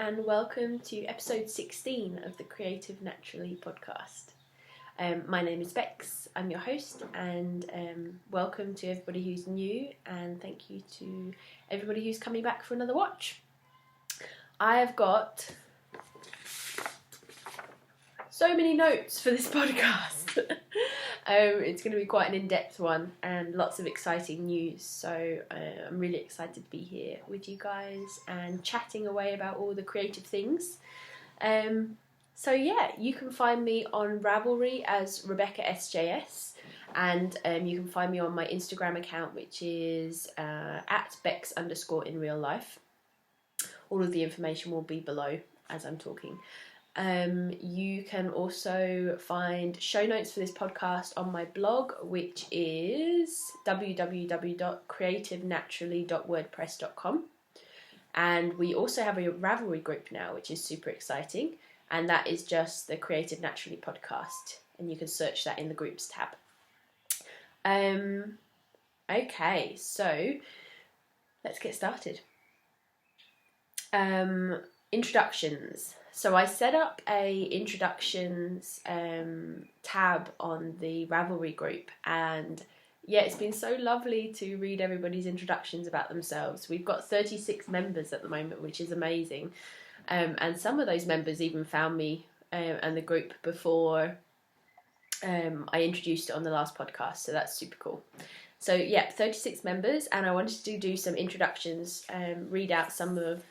and welcome to episode 16 of the Creative Naturally podcast. My name is Bex, I'm your host, and welcome to everybody who's new, and thank you to everybody who's coming back for another watch. I have got so many notes for this podcast. It's going to be quite an in-depth one and lots of exciting news, so I'm really excited to be here with you guys and chatting away about all the creative things. So yeah, you can find me on Ravelry as Rebecca SJS, and you can find me on my Instagram account, which is at Bex_in_real_life. All of the information will be below as I'm talking. You can also find show notes for this podcast on my blog, which is www.creativenaturally.wordpress.com. And we also have a Ravelry group now, which is super exciting. And that is just the Creative Naturally podcast. And you can search that in the groups tab. Okay, so let's get started. Introductions. So I set up a introductions tab on the Ravelry group, and yeah, it's been so lovely to read everybody's introductions about themselves. We've got 36 members at the moment, which is amazing, and some of those members even found me and the group before I introduced it on the last podcast, so that's super cool. So yeah, 36 members, and I wanted to do some introductions, read out some of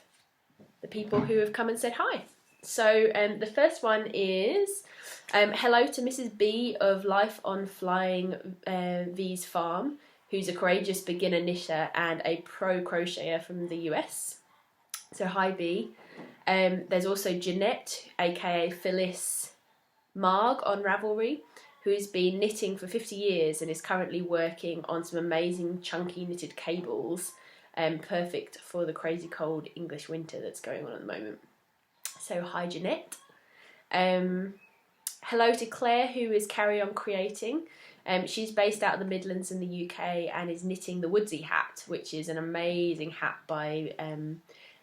the people who have come and said hi. So the first one is hello to Mrs. B of Life on Flying V's Farm, who's a courageous beginner knitter and a pro crocheter from the US. So hi B. There's also Jeanette, aka Phyllis Marg on Ravelry, who's been knitting for 50 years and is currently working on some amazing chunky knitted cables, perfect for the crazy cold English winter that's going on at the moment. So hi Jeanette. Hello to Claire, who is Carry On Creating. She's based out of the Midlands in the UK and is knitting the Woodsy hat, which is an amazing hat by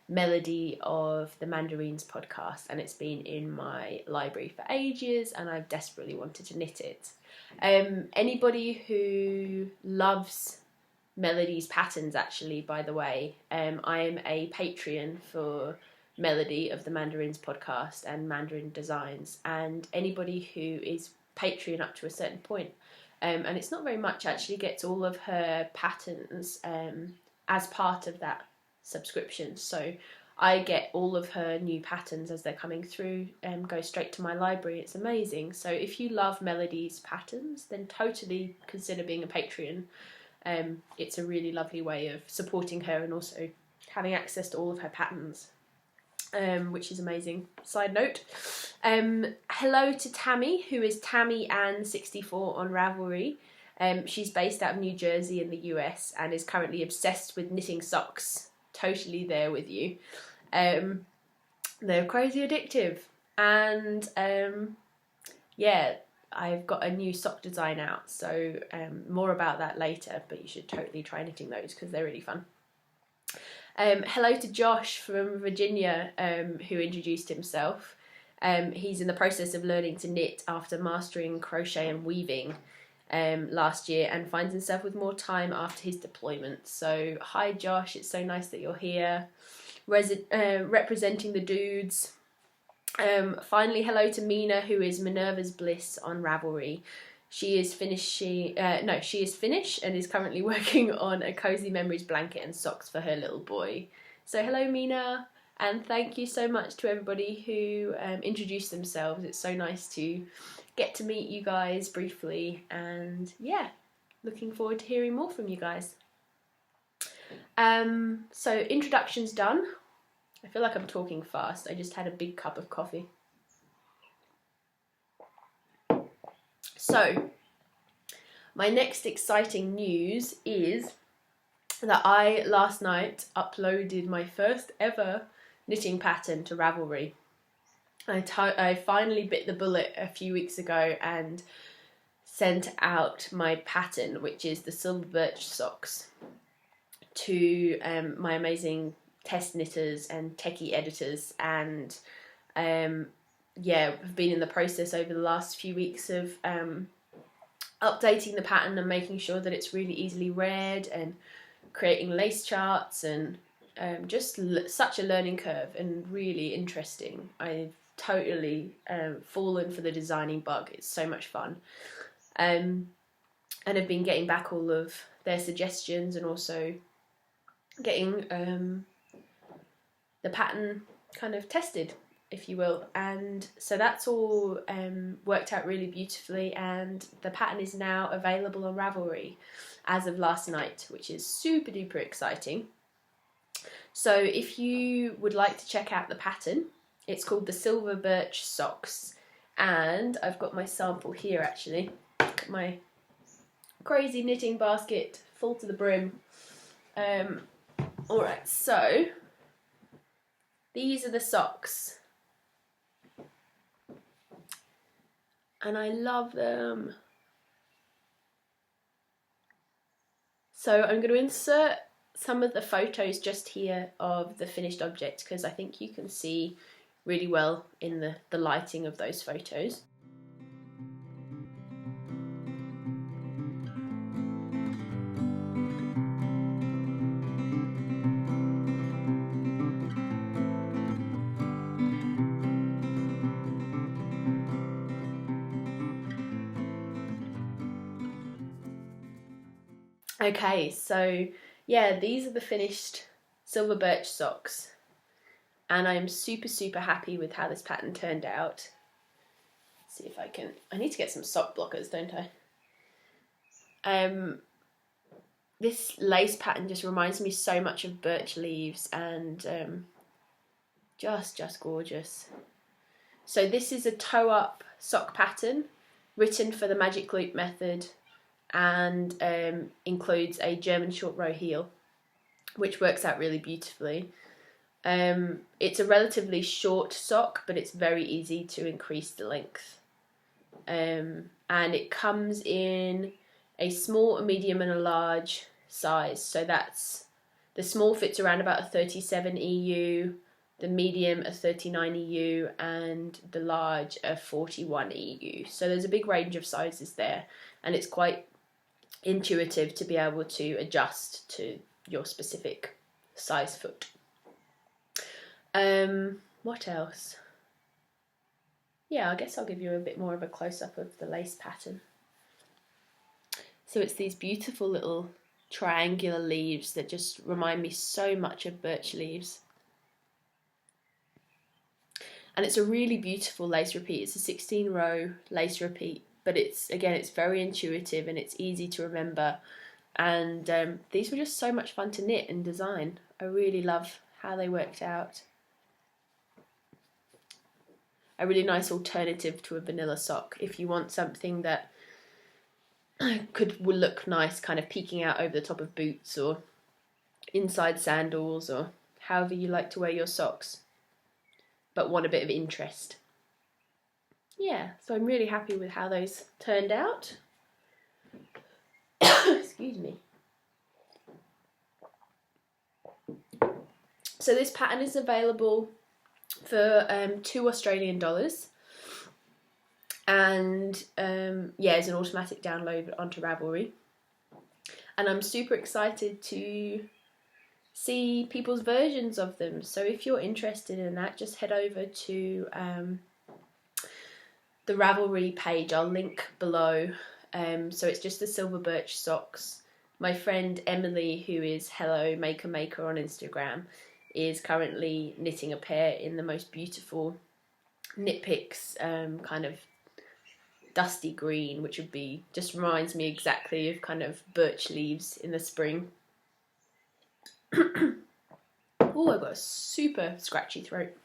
Melody of the Mandarins podcast, and it's been in my library for ages and I've desperately wanted to knit it. Anybody who loves Melody's patterns, actually, by the way, I am a Patreon for Melody of the Mandarins podcast and Mandarin Designs, and anybody who is Patreon up to a certain point, and it's not very much, actually gets all of her patterns as part of that subscription. So I get all of her new patterns as they're coming through and go straight to my library. It's amazing. So if you love Melody's patterns, then totally consider being a Patreon. It's a really lovely way of supporting her and also having access to all of her patterns, which is amazing. Side note, hello to Tammy, who is Tammy Ann64 on Ravelry. She's based out of New Jersey in the US and is currently obsessed with knitting socks. Totally there with you. They're crazy addictive. And yeah, I've got a new sock design out, so more about that later, but you should totally try knitting those because they're really fun. Hello to Josh from Virginia, who introduced himself. He's in the process of learning to knit after mastering crochet and weaving last year, and finds himself with more time after his deployment. So hi Josh, it's so nice that you're here, representing the dudes. Finally, hello to Mina, who is Minerva's Bliss on Ravelry. She is Finnish and is currently working on a Cozy Memories blanket and socks for her little boy. So hello Mina, and thank you so much to everybody who introduced themselves. It's so nice to get to meet you guys briefly, and yeah, looking forward to hearing more from you guys. So introductions done. I feel like I'm talking fast. I just had a big cup of coffee. So, my next exciting news is that I last night uploaded my first ever knitting pattern to Ravelry. I finally bit the bullet a few weeks ago and sent out my pattern, which is the silver birch socks, to my amazing test knitters and techie editors, and yeah, have been in the process over the last few weeks of updating the pattern and making sure that it's really easily read, and creating lace charts, and just such a learning curve and really interesting. I've totally fallen for the designing bug. It's so much fun. And have been getting back all of their suggestions, and also getting the pattern kind of tested, if you will. And so that's all worked out really beautifully, and the pattern is now available on Ravelry as of last night, which is super duper exciting. So if you would like to check out the pattern, it's called the Silver Birch Socks, and I've got my sample here actually. Look at my crazy knitting basket full to the brim. Alright, so these are the socks, and I love them. So I'm going to insert some of the photos just here of the finished object, because I think you can see really well in the lighting of those photos. Okay, so yeah, these are the finished Silver Birch socks, and I'm super happy with how this pattern turned out. Let's see if I need to get some sock blockers, don't I? This lace pattern just reminds me so much of birch leaves, and just gorgeous. So this is a toe up sock pattern written for the magic loop method, and includes a German short row heel, which works out really beautifully. It's a relatively short sock, but it's very easy to increase the length. And it comes in a small, a medium and a large size. So that's, the small fits around about a 37 EU, the medium a 39 EU, and the large a 41 EU. So there's a big range of sizes there, and it's quite intuitive to be able to adjust to your specific size foot. What else? Yeah, I guess I'll give you a bit more of a close-up of the lace pattern. So it's these beautiful little triangular leaves that just remind me so much of birch leaves. And it's a really beautiful lace repeat. It's a 16 row lace repeat, but it's very intuitive and it's easy to remember. And these were just so much fun to knit and design. I really love how they worked out. A really nice alternative to a vanilla sock if you want something that will look nice, kind of peeking out over the top of boots or inside sandals, or however you like to wear your socks, but want a bit of interest. Yeah, so I'm really happy with how those turned out. Excuse me. So this pattern is available for $2 Australian, and yeah, it's an automatic download onto Ravelry. And I'm super excited to see people's versions of them. So if you're interested in that, just head over to the Ravelry page. I'll link below. So it's just the Silver Birch socks. My friend Emily, who is Hello Maker Maker on Instagram, is currently knitting a pair in the most beautiful Knit Picks kind of dusty green, which would be, just reminds me exactly of kind of birch leaves in the spring. Oh, I've got a super scratchy throat.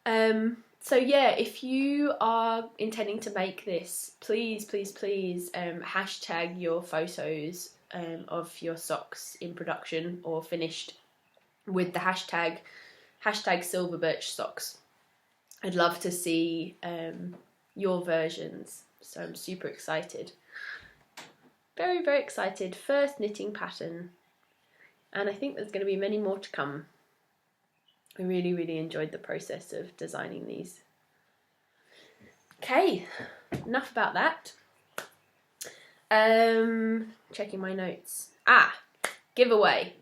So yeah, if you are intending to make this, please hashtag your photos of your socks in production or finished with the hashtag Silver Birch Socks. I'd love to see your versions, so I'm super excited. Very excited. First knitting pattern and I think there's going to be many more to come. I really, really enjoyed the process of designing these. Okay, enough about that. Checking my notes. Giveaway.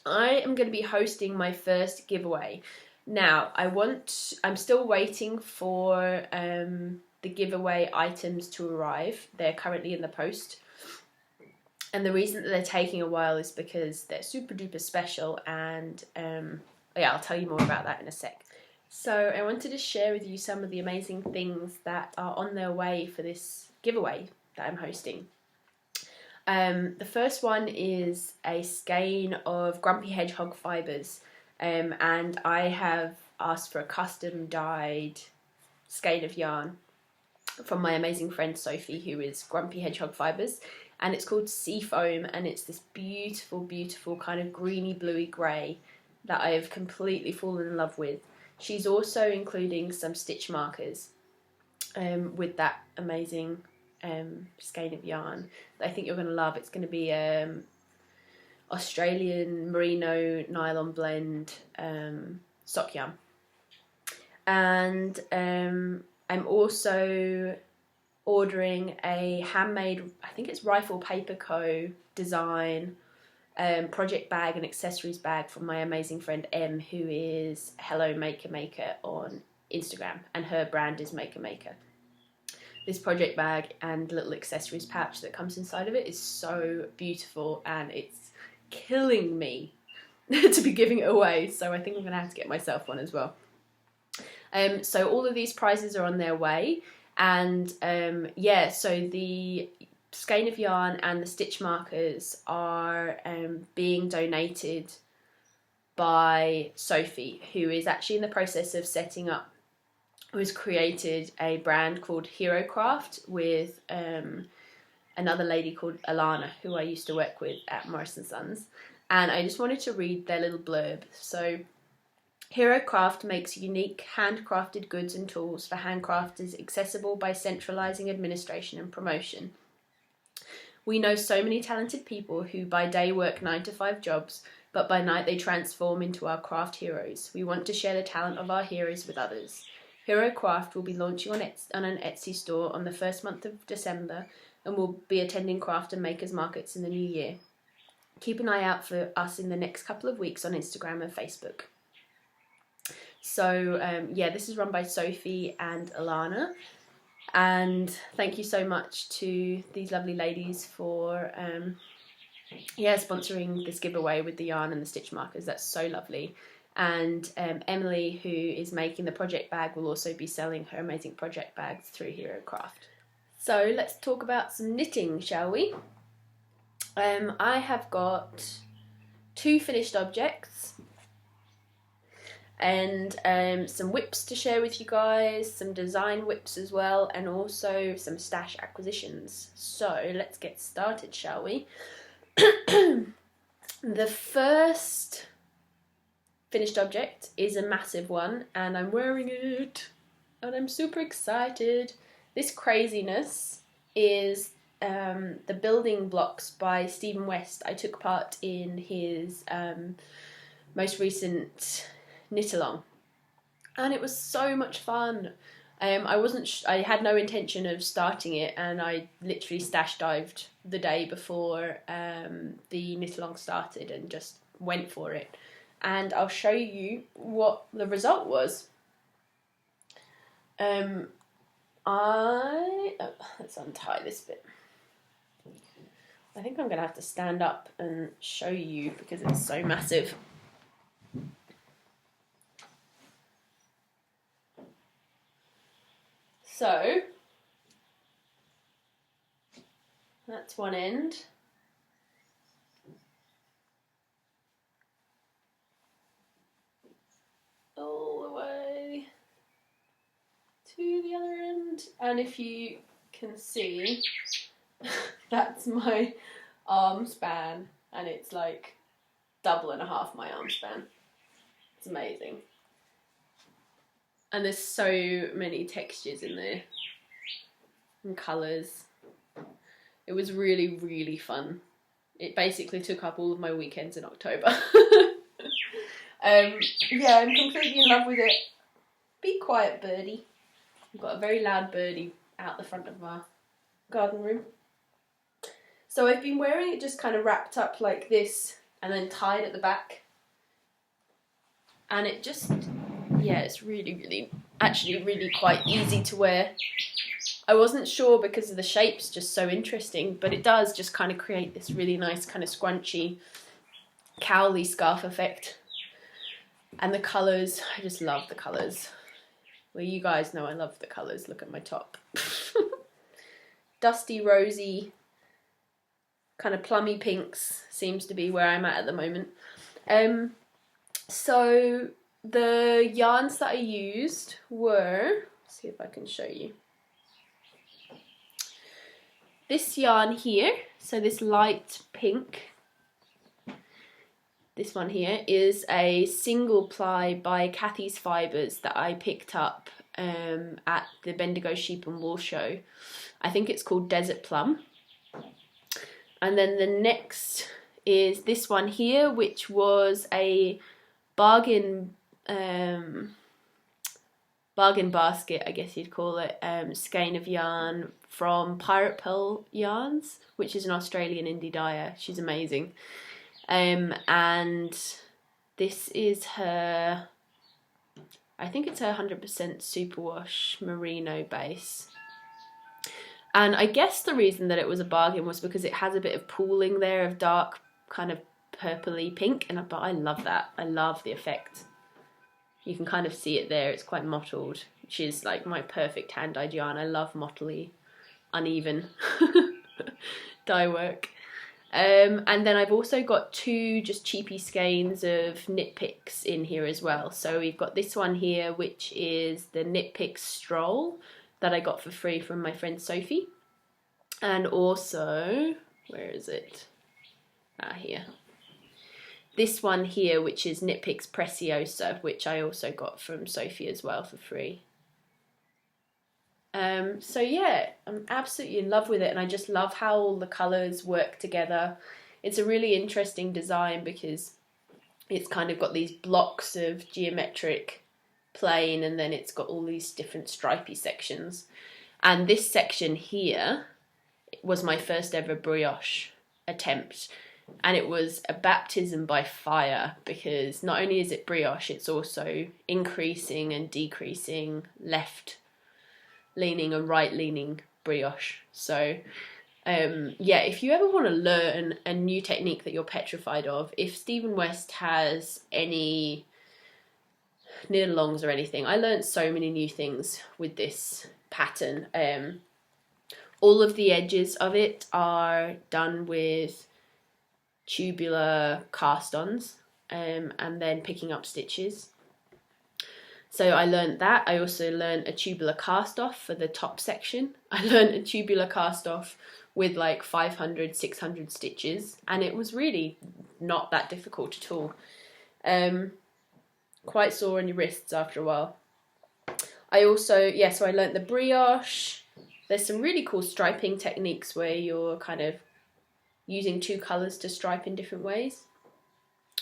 I am going to be hosting my first giveaway. Now, I'm still waiting for the giveaway items to arrive. They're currently in the post. And the reason that they're taking a while is because they're super duper special, and I'll tell you more about that in a sec. So I wanted to share with you some of the amazing things that are on their way for this giveaway that I'm hosting. The first one is a skein of Grumpy Hedgehog fibres, and I have asked for a custom dyed skein of yarn from my amazing friend Sophie, who is Grumpy Hedgehog Fibres, and it's called Seafoam, and it's this beautiful, beautiful kind of greeny bluey grey that I have completely fallen in love with. She's also including some stitch markers with that amazing skein of yarn that I think you're going to love. It's going to be Australian merino nylon blend sock yarn. And I'm also ordering a handmade, I think it's Rifle Paper Co. design project bag and accessories bag from my amazing friend Em, who is Hello Maker Maker on Instagram, and her brand is Maker Maker. This project bag and little accessories pouch that comes inside of it is so beautiful, and it's killing me to be giving it away, so I think I'm going to have to get myself one as well. So all of these prizes are on their way, and so the skein of yarn and the stitch markers are being donated by Sophie, who is actually in the process of setting up, who's created a brand called Hero Craft with another lady called Alana, who I used to work with at Morris & Sons. And I just wanted to read their little blurb. So, Hero Craft makes unique handcrafted goods and tools for handcrafters accessible by centralising administration and promotion. We know so many talented people who by day work 9-to-5 jobs, but by night they transform into our craft heroes. We want to share the talent of our heroes with others. Hero Craft will be launching on an Etsy store on the first month of December, and will be attending craft and makers markets in the new year. Keep an eye out for us in the next couple of weeks on Instagram and Facebook. So this is run by Sophie and Alana, and thank you so much to these lovely ladies for sponsoring this giveaway with the yarn and the stitch markers. That's so lovely. And Emily, who is making the project bag, will also be selling her amazing project bags through Hero Craft. So let's talk about some knitting, shall we? I have got 2 finished objects and some whips to share with you guys, some design whips as well, and also some stash acquisitions. So let's get started, shall we? The first finished object is a massive one, and I'm wearing it, and I'm super excited. This craziness is the building blocks by Stephen West. I took part in his most recent knit along, and it was so much fun. I had no intention of starting it, and I literally stash dived the day before the knit along started and just went for it. And I'll show you what the result was. Let's untie this bit. I think I'm going to have to stand up and show you because it's so massive. So, that's one end. All the way to the other end. And if you can see, that's my arm span, and it's like 1.5 my arm span. It's amazing. And there's so many textures in there and colours. It was really, really fun. it basically took up all of my weekends in October. Yeah, I'm completely in love with it. Be quiet, birdie. We've got a very loud birdie out the front of our garden room. So I've been wearing it just kind of wrapped up like this and then tied at the back. And it just, yeah, it's actually really quite easy to wear. I wasn't sure because of the shape's just so interesting, but it does just kind of create this really nice kind of scrunchy, cowly scarf effect. And the colours, I just love the colours. Well, you guys know I love the colours. Look at my top. Dusty, rosy, kind of plummy pinks seems to be where I'm at the moment. So the yarns that I used were, let's see if I can show you. This yarn here, so this light pink, this one here is a single ply by Kathy's Fibres that I picked up at the Bendigo Sheep and Wool show. I think it's called Desert Plum. And then the next is this one here, which was a bargain basket, I guess you'd call it, skein of yarn from Pirate Pearl Yarns, which is an Australian indie dyer. She's amazing. And this is her, I think it's her 100% superwash merino base. And I guess the reason that it was a bargain was because it has a bit of pooling there of dark kind of purpley pink, but I love that. I love the effect. You can kind of see it there. It's quite mottled, which is like my perfect hand-dyed yarn. I love mottly, uneven dye work. And then I've also got two just cheapy skeins of knit picks in here as well. So we've got this one here, which is the Knit Picks Stroll that I got for free from my friend Sophie. And also, where is it? Here. This one here, which is Knit Picks Preciosa, which I also got from Sophie as well for free. So yeah, I'm absolutely in love with it, and I just love how all the colours work together. It's a really interesting design because it's kind of got these blocks of geometric plain, and then it's got all these different stripy sections. And this section here was my first ever brioche attempt, and it was a baptism by fire because not only is it brioche, it's also increasing and decreasing left leaning and right leaning brioche. So yeah, if you ever want to learn a new technique that you're petrified of, if Stephen West has any knit-alongs or anything, I learned so many new things with this pattern. All of the edges of it are done with tubular cast-ons and then picking up stitches. So I learned that. I also learned a tubular cast-off for the top section. I learned a tubular cast-off with like 500, 600 stitches, and it was really not that difficult at all. Quite sore on your wrists after a while. I also, so I learnt the brioche. There's some really cool striping techniques where you're kind of using two colours to stripe in different ways.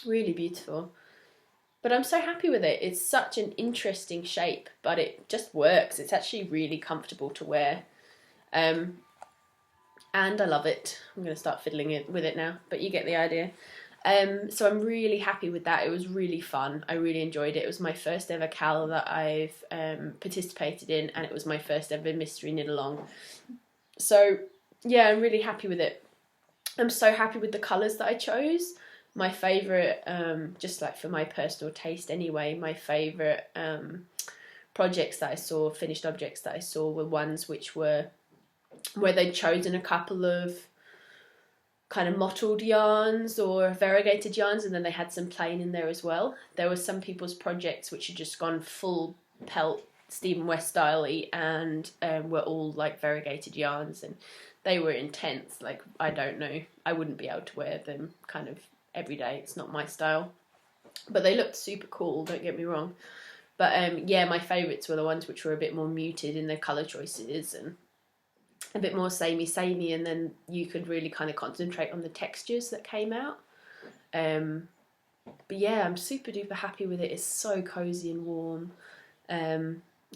Really beautiful. But I'm so happy with it. It's such an interesting shape, but it just works. It's actually really comfortable to wear. And I love it. I'm going to start fiddling with it now, but you get the idea. So I'm really happy with that. It was really fun. I really enjoyed it. It was my first ever cal that I've participated in, and it was my first ever mystery knit along. So yeah, I'm really happy with it. I'm so happy with the colours that I chose. My favourite, just like for my personal taste anyway, my favourite projects that I saw, finished objects that I saw, were ones which were where they'd chosen a couple of kind of mottled yarns or variegated yarns, and then they had some plain in there as well. There were some people's projects which had just gone full pelt Stephen West style-y and were all like variegated yarns, and they were intense. Like, I don't know, I wouldn't be able to wear them kind of every day. It's not my style, but they looked super cool, don't get me wrong. But yeah, my favourites were the ones which were a bit more muted in their colour choices, and a bit more samey, and then you could really kind of concentrate on the textures that came out. But yeah, I'm super duper happy with it. It's so cozy and warm.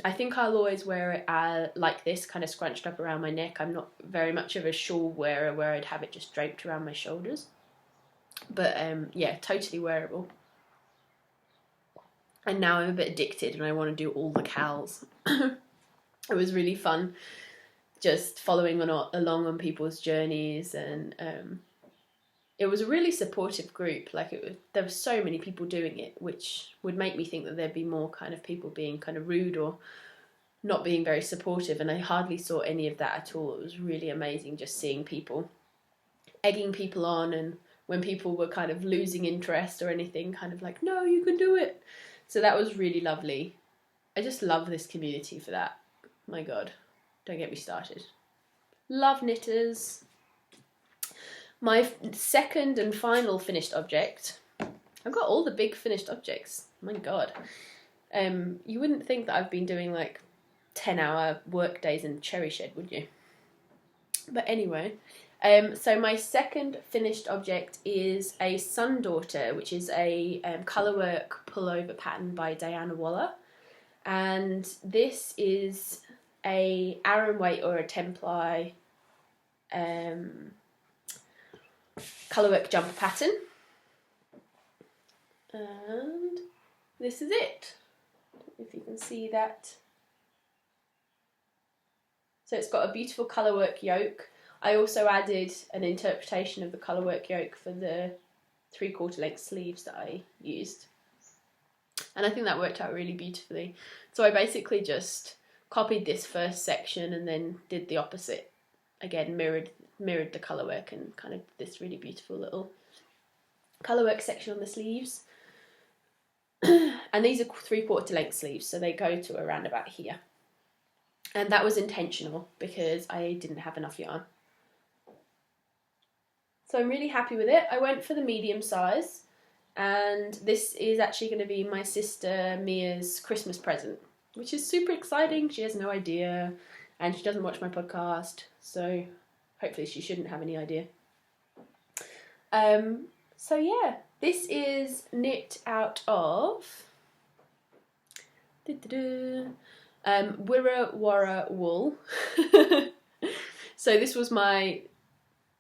I think I'll always wear it like this, kind of scrunched up around my neck. I'm not very much of a shawl wearer where I'd have it just draped around my shoulders. But yeah, totally wearable. And now I'm a bit addicted and I want to do all the cows. It was really fun just following along on people's journeys, and it was a really supportive group. Like, there were so many people doing it, which would make me think that there'd be more kind of people being kind of rude or not being very supportive, and I hardly saw any of that at all. It was really amazing just seeing people egging people on, and when people were kind of losing interest or anything, kind of like, no, you can do it. So that was really lovely. I just love this community for that. My God, don't get me started. Love knitters. My second and final finished object. I've got all the big finished objects. My God. You wouldn't think that I've been doing like 10-hour work days in Cherry Shed, would you? But anyway, so my second finished object is a Sundaughter, which is a colourwork pullover pattern by Diana Waller. And this is a Aran weight or a 10-ply colourwork jumper pattern. And this is it. If you can see that. So it's got a beautiful colourwork yoke. I also added an interpretation of the colourwork yoke for the 3/4 length sleeves that I used. And I think that worked out really beautifully. So I basically just copied this first section and then did the opposite. Again, mirrored the colourwork and kind of this really beautiful little colourwork section on the sleeves. And these are 3/4 length sleeves, so they go to around about here. And that was intentional because I didn't have enough yarn. So I'm really happy with it. I went for the medium size, and this is actually going to be my sister Mia's Christmas present, which is super exciting. She has no idea, and she doesn't watch my podcast, so hopefully she shouldn't have any idea. So yeah, this is knit out of Wirra Warra wool. So this was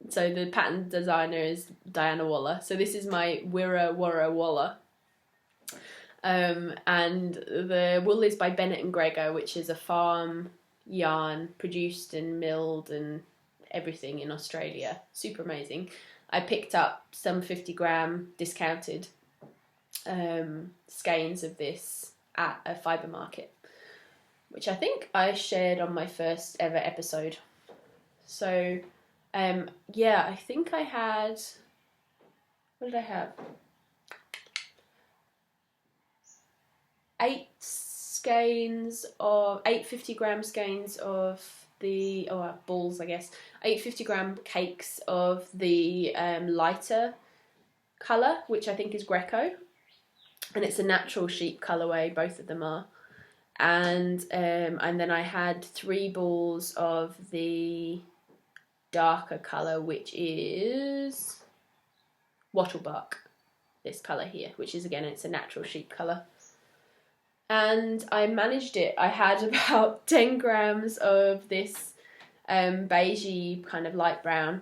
so the pattern designer is Diana Waller. So this is my Wirra Warra Waller. And the wool is by Bennett and Gregor, which is a farm yarn produced and milled and everything in Australia. Super amazing. I picked up some 50-gram discounted skeins of this at a fibre market, which I think I shared on my first ever episode. So, yeah, I think I had... What did I have? 8 50-gram skeins of the... balls, I guess. 8 50-gram cakes of the lighter colour, which I think is Greco. And it's a natural sheep colourway, both of them are. And then I had 3 balls of the darker colour, which is Wattlebark, this colour here, which is, again, it's a natural sheep colour. And I managed it. I had about 10 grams of this beigey kind of light brown,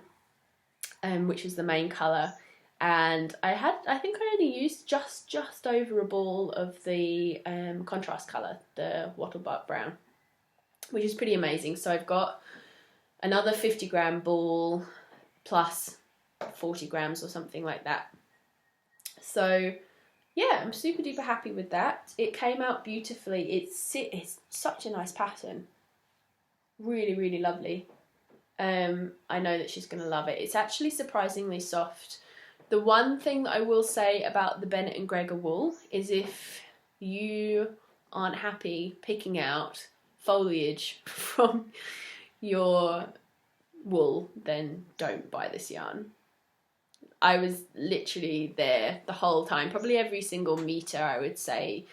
which was the main colour. And I think I only used just over a ball of the contrast colour, the Wattlebark brown, which is pretty amazing. So I've got another 50-gram ball plus 40 grams or something like that. So yeah, I'm super duper happy with that. It came out beautifully. It's such a nice pattern. Really, really lovely. I know that she's going to love it. It's actually surprisingly soft. The one thing that I will say about the Bennett and Gregor wool is if you aren't happy picking out foliage from your wool, then don't buy this yarn. I was literally there the whole time. Probably every single metre, I would say,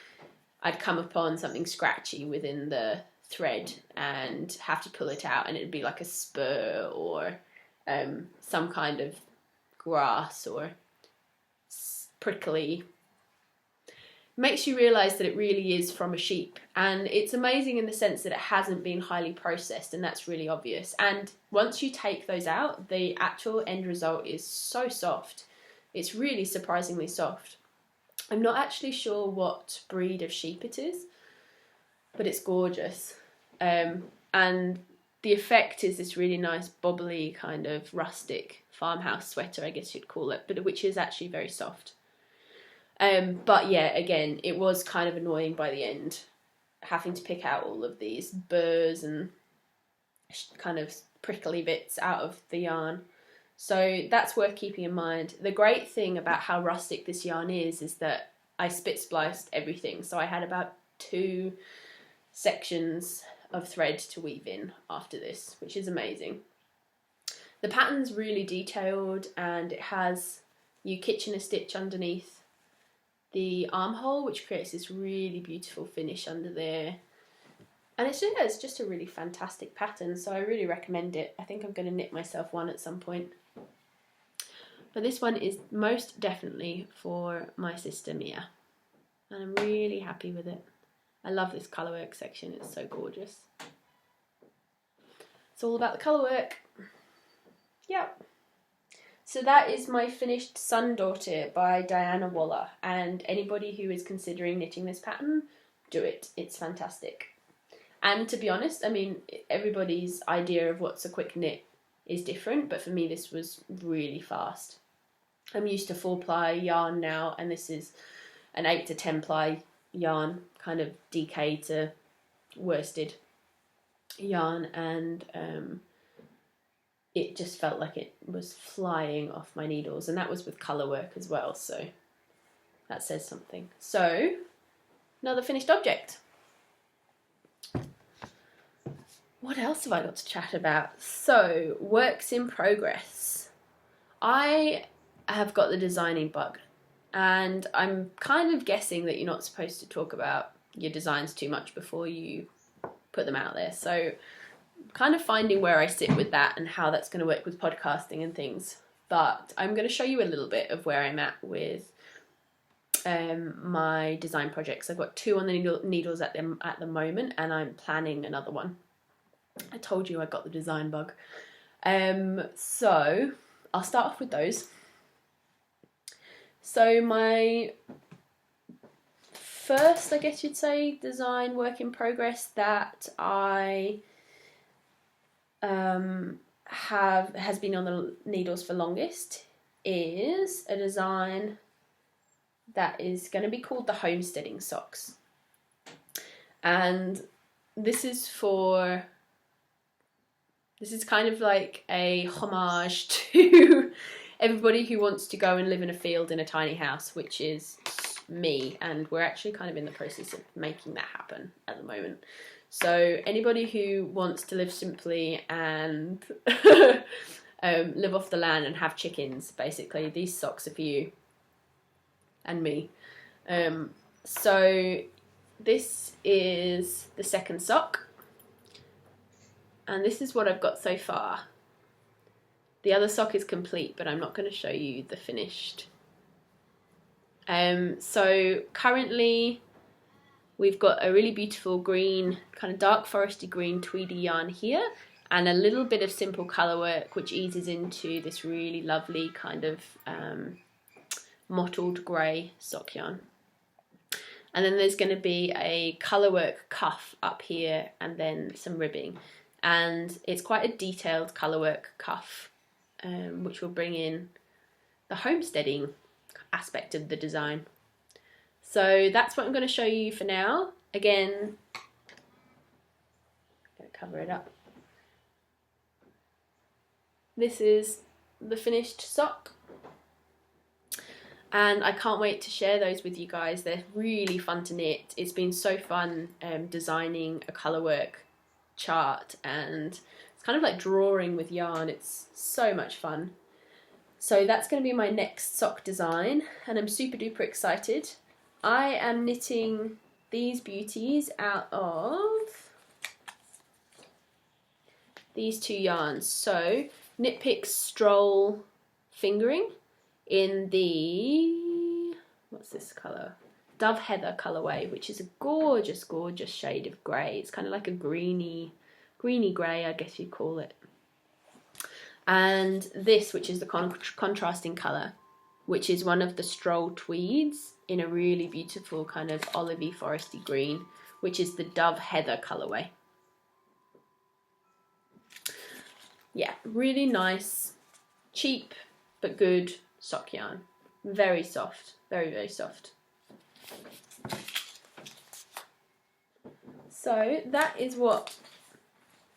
I'd come upon something scratchy within the thread and have to pull it out, and it'd be like a spur or some kind of grass or prickly. Makes you realise that it really is from a sheep, and it's amazing in the sense that it hasn't been highly processed, and that's really obvious. And once you take those out, the actual end result is so soft. It's really surprisingly soft. I'm not actually sure what breed of sheep it is, but it's gorgeous. And the effect is this really nice bobbly kind of rustic farmhouse sweater, I guess you'd call it, but which is actually very soft. But yeah, again, it was kind of annoying by the end, having to pick out all of these burrs and kind of prickly bits out of the yarn. So that's worth keeping in mind. The great thing about how rustic this yarn is that I spit spliced everything. So I had about 2 sections of thread to weave in after this, which is amazing. The pattern's really detailed, and it has, you Kitchener stitch underneath the armhole, which creates this really beautiful finish under there. And it's just a really fantastic pattern, so I really recommend it. I think I'm going to knit myself one at some point. But this one is most definitely for my sister Mia, and I'm really happy with it. I love this colourwork section, it's so gorgeous. It's all about the colourwork. Yep. So that is my finished Sundaughter by Diana Waller, and anybody who is considering knitting this pattern, do it. It's fantastic. And to be honest, I mean, everybody's idea of what's a quick knit is different, but for me this was really fast. I'm used to 4-ply yarn now, and this is an 8 to 10-ply yarn, kind of DK to worsted yarn, and it just felt like it was flying off my needles, and that was with colour work as well, so that says something. So, another finished object. What else have I got to chat about? So, works in progress. I have got the designing bug, and I'm kind of guessing that you're not supposed to talk about your designs too much before you put them out there, so kind of finding where I sit with that and how that's going to work with podcasting and things. But I'm going to show you a little bit of where I'm at with my design projects. I've got 2 on the needles at the moment, and I'm planning another one. I told you I got the design bug. So I'll start off with those. So my first, I guess you'd say, design work in progress that I has been on the needles for longest is a design that is going to be called the homesteading socks, and this is kind of like a homage to everybody who wants to go and live in a field in a tiny house, which is me, and we're actually kind of in the process of making that happen at the moment. So anybody who wants to live simply and live off the land and have chickens, basically, these socks are for you and me. So this is the second sock, and this is what I've got so far. The other sock is complete, but I'm not going to show you the finished. So currently we've got a really beautiful green, kind of dark foresty green tweedy yarn here, and a little bit of simple colour work which eases into this really lovely kind of mottled grey sock yarn. And then there's going to be a colour work cuff up here, and then some ribbing. And it's quite a detailed colour work cuff, which will bring in the homesteading aspect of the design. So that's what I'm going to show you for now. Again, I'm going to cover it up. This is the finished sock, and I can't wait to share those with you guys. They're really fun to knit. It's been so fun designing a colour work chart, and it's kind of like drawing with yarn. It's so much fun. So that's going to be my next sock design, and I'm super duper excited. I am knitting these beauties out of these two yarns. So Knit Picks Stroll Fingering in the, what's this colour? Dove Heather colourway, which is a gorgeous, gorgeous shade of grey. It's kind of like a greeny grey, I guess you'd call it. And this, which is the contrasting colour, which is one of the Stroll tweeds in a really beautiful kind of olivey foresty green, which is the Dove Heather colourway. Yeah, really nice, cheap but good sock yarn. Very soft, very, very soft. So that is what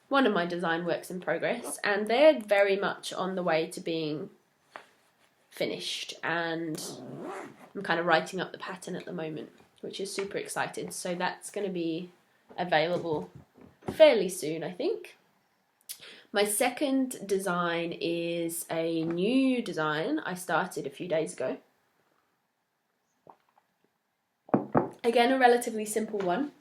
one of my design works in progress, and they're very much on the way to being finished, and I'm kind of writing up the pattern at the moment, which is super excited. So that's going to be available fairly soon, I think. My second design is a new design I started a few days ago. Again, a relatively simple one,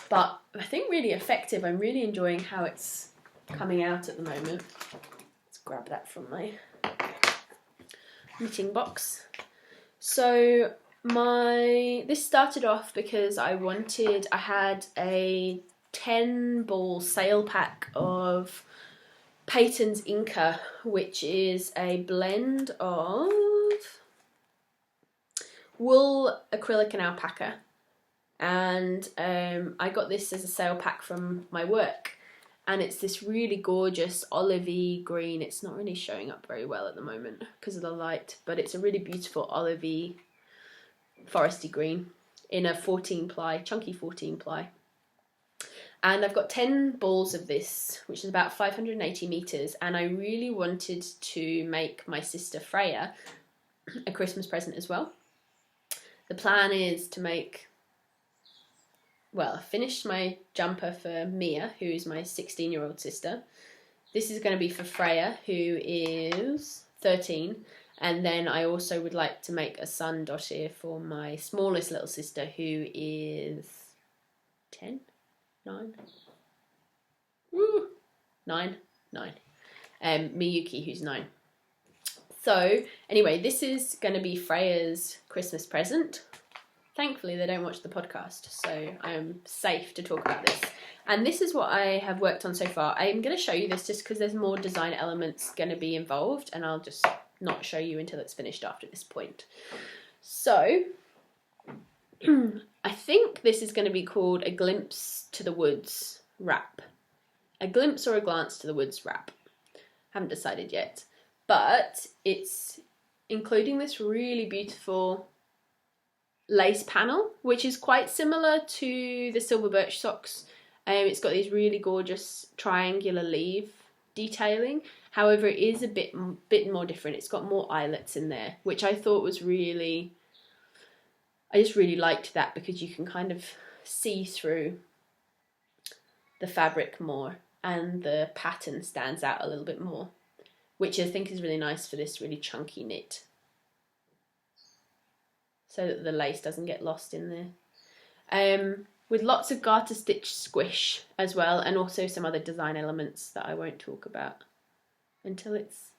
but I think really effective. I'm really enjoying how it's coming out at the moment. Let's grab that from my knitting box. So this started off because I had a 10 ball sale pack of Peyton's Inca, which is a blend of wool, acrylic and alpaca. And I got this as a sale pack from my work, and it's this really gorgeous olivey green. It's not really showing up very well at the moment because of the light, but it's a really beautiful olivey foresty green in a 14 ply, chunky 14 ply. And I've got 10 balls of this, which is about 580 meters, and I really wanted to make my sister Freya a Christmas present as well. The plan is to make, well, I finished my jumper for Mia, who is my 16-year-old sister. This is going to be for Freya, who is 13, and then I also would like to make a Sundaughter for my smallest little sister, who is 10? 9? Woo! 9? Miyuki, who's 9. So, anyway, this is going to be Freya's Christmas present. Thankfully, they don't watch the podcast, so I'm safe to talk about this. And this is what I have worked on so far. I'm going to show you this just because there's more design elements going to be involved, and I'll just not show you until it's finished after this point. So, I think this is going to be called a Glimpse to the Woods wrap. A glimpse or a glance to the woods wrap. Haven't decided yet. But it's including this really beautiful lace panel, which is quite similar to the silver birch socks. It's got these really gorgeous triangular leaf detailing. However, it is a bit more different. It's got more eyelets in there, which I thought was really, I just really liked that because you can kind of see through the fabric more and the pattern stands out a little bit more, which I think is really nice for this really chunky knit, so that the lace doesn't get lost in there. With lots of garter stitch squish as well, and also some other design elements that I won't talk about until it's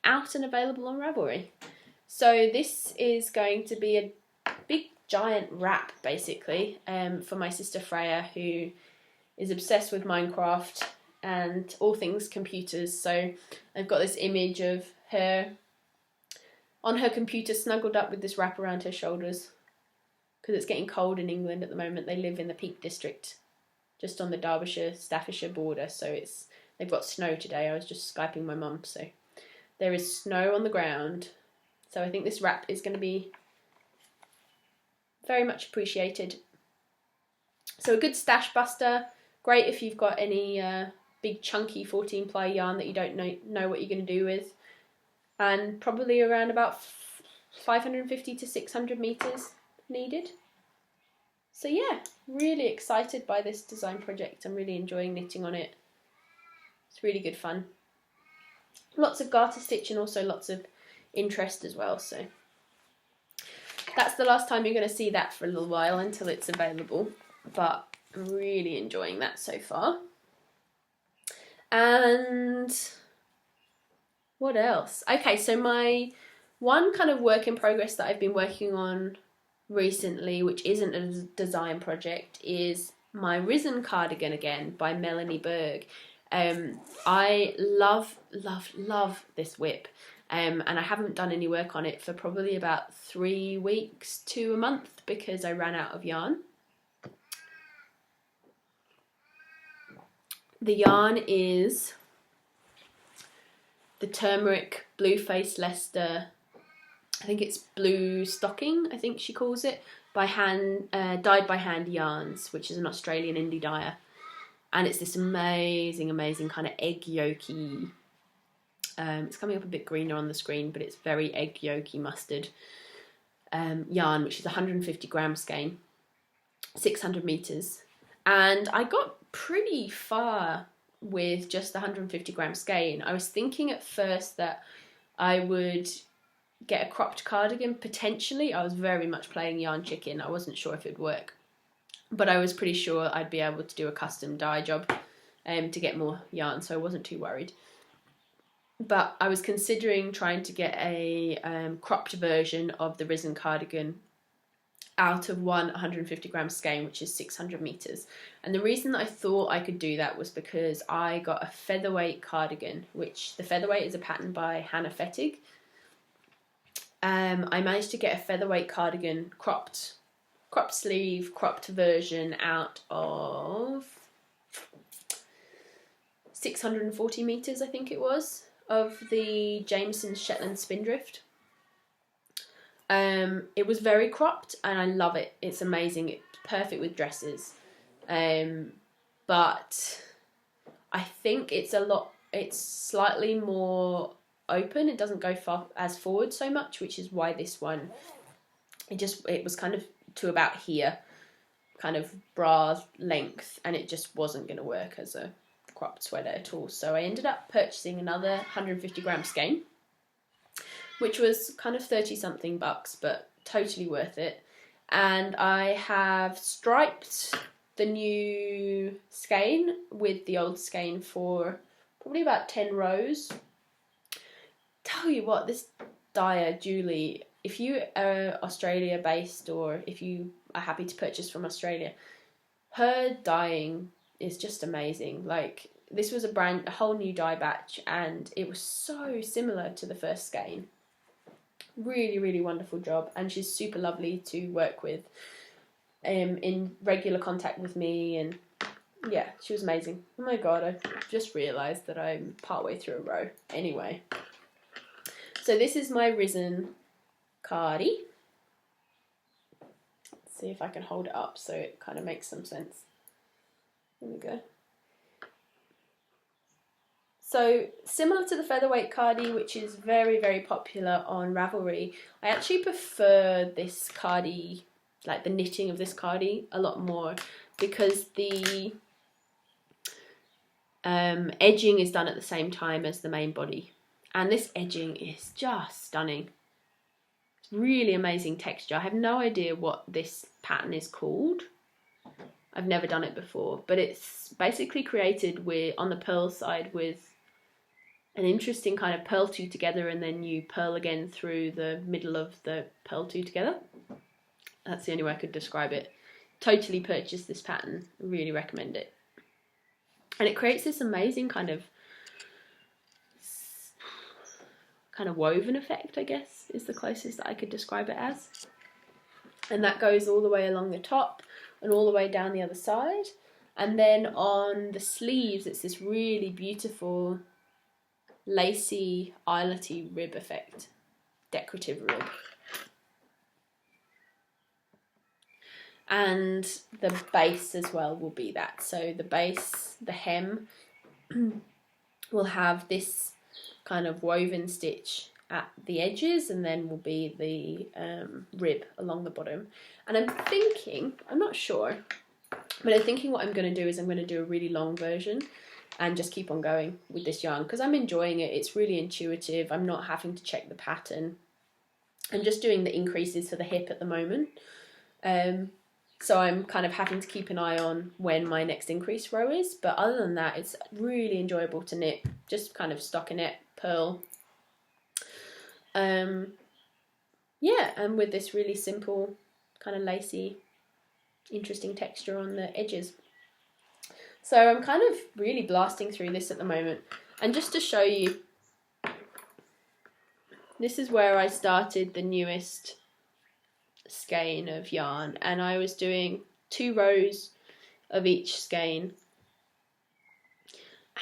out and available on Ravelry. So this is going to be a big giant wrap basically for my sister Freya, who is obsessed with Minecraft and all things computers. So I've got this image of her on her computer snuggled up with this wrap around her shoulders because it's getting cold in England at the moment. They live in the Peak District just on the Derbyshire-Staffordshire border, so they've got snow today. I was just Skyping my mum, so there is snow on the ground. So I think this wrap is going to be very much appreciated. So a good stash buster, great if you've got any big chunky 14 ply yarn that you don't know what you're going to do with, and probably around about 550 to 600 meters needed. So yeah, really excited by this design project. I'm really enjoying knitting on it. It's really good fun. Lots of garter stitch and also lots of interest as well. So that's the last time you're going to see that for a little while until it's available. But I'm really enjoying that so far. And what else? Okay, so my one kind of work in progress that I've been working on recently, which isn't a design project, is my Risen cardigan again by Melanie Berg. I love this whip, and I haven't done any work on it for probably about 3 weeks to a month because I ran out of yarn. The yarn is the turmeric blue face Leicester, I think it's blue stocking, I think she calls it, by hand, dyed by hand yarns, which is an Australian indie dyer. And it's this amazing kind of egg yolky, it's coming up a bit greener on the screen, but it's very egg yolky mustard yarn, which is 150 gram skein, 600 meters. And I got pretty far with just the 150 gram skein. I was thinking at first that I would get a cropped cardigan, potentially. I was very much playing yarn chicken. I wasn't sure if it'd work, but I was pretty sure I'd be able to do a custom dye job to get more yarn, so I wasn't too worried. But I was considering trying to get a cropped version of the Risen cardigan out of one 150 gram skein, which is 600 meters. And the reason that I thought I could do that was because I got a featherweight cardigan, which the featherweight is a pattern by Hannah Fettig. I managed to get a featherweight cardigan, cropped sleeve, cropped version out of 640 meters, I think it was, of the Jameson Shetland Spindrift. It was very cropped and I love it. It's amazing. It's perfect with dresses. But I think it's slightly more open. It doesn't go as forward so much, which is why this one, it was kind of to about here, kind of bra length, and it just wasn't going to work as a cropped sweater at all. So I ended up purchasing another 150 gram skein, which was kind of 30 something bucks, but totally worth it. And I have striped the new skein with the old skein for probably about 10 rows. Tell you what, this dyer, Julie, if you are Australia based or if you are happy to purchase from Australia, her dyeing is just amazing. Like, this was a whole new dye batch, and it was so similar to the first skein. Really, really wonderful job, and she's super lovely to work with, in regular contact with me, and yeah, she was amazing. Oh my god, I just realised that I'm partway through a row. Anyway, so this is my Risen cardi. Let's see if I can hold it up so it kind of makes some sense. There we go. So similar to the featherweight cardi, which is very, very popular on Ravelry, I actually prefer this cardi, like the knitting of this cardi, a lot more, because the edging is done at the same time as the main body. And this edging is just stunning. It's really amazing texture. I have no idea what this pattern is called. I've never done it before, but it's basically created on the purl side with an interesting kind of purl two together, and then you purl again through the middle of the purl two together. That's the only way I could describe it. Totally purchase this pattern. Really recommend it. And it creates this amazing kind of woven effect, I guess, is the closest that I could describe it as. And that goes all the way along the top and all the way down the other side. And then on the sleeves, it's this really beautiful lacy, eyeletty rib effect, decorative rib. And the base as well will be that. So the base, the hem, will have this kind of woven stitch at the edges, and then will be the rib along the bottom. And I'm not sure, but I'm thinking what I'm going to do is I'm going to do a really long version and just keep on going with this yarn because I'm enjoying it. It's really intuitive. I'm not having to check the pattern. I'm just doing the increases for the hip at the moment. So I'm kind of having to keep an eye on when my next increase row is. But other than that, it's really enjoyable to knit. Just kind of stockinette, purl. Yeah, and with this really simple, kind of lacy, interesting texture on the edges. So I'm kind of really blasting through this at the moment. And just to show you, this is where I started the newest skein of yarn, and I was doing 2 rows of each skein,